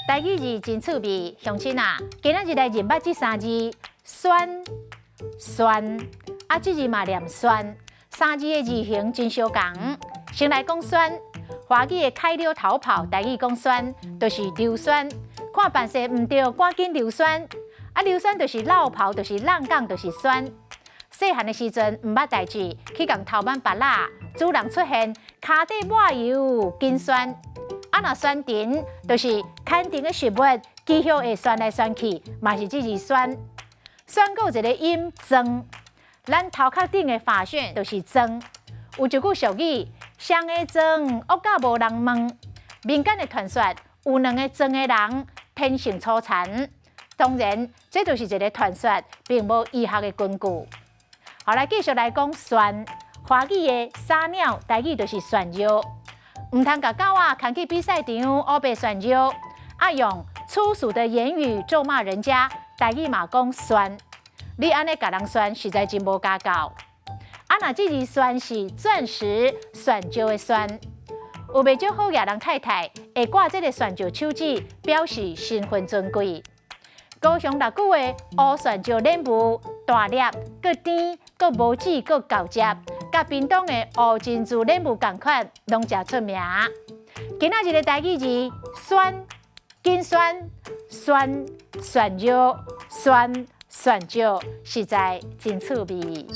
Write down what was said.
台语字真趣味，乡亲啊，今仔日来认捌这3字：酸、酸，啊，这字嘛念酸。3字的字形真相同。先来讲酸，华语的开溜逃跑，台语讲酸，就是硫酸。看办事唔对，赶紧硫酸。啊，硫酸就是落跑，就是浪讲，就是酸。细汉的时阵唔捌代志，去共头挽拔蜡，主人出现，骹底抹油，紧酸。啊，若酸甜，就是肯定的食物，继续会酸来酸去，嘛是这字酸。酸有一个音增，咱头壳顶的发旋就是增。有一句俗语：双个增，恶甲无人问。民间的传说，有2个增的人天生粗残。当然，这就是一个传说，并无医学的根据。好，来继续来讲酸。华语的撒鸟，台语就是涮肉。唔通甲狗仔牵去比赛场黑白涮肉，啊用粗俗的言语咒骂人家，台语嘛讲酸。你安尼甲人酸，实在真无家教。啊，那这字酸是钻石涮石的酸。有袂少好野人太太会挂这个涮石手指，表示身份尊贵。高雄六句的乌蒜石莲雾，大粒、搁甜、搁无籽、搁厚汁，甲屏东的乌珍珠莲雾同款，拢真出名。今仔日的台语字酸、紧酸、酸、涮肉、酸、涮石，实在真趣味。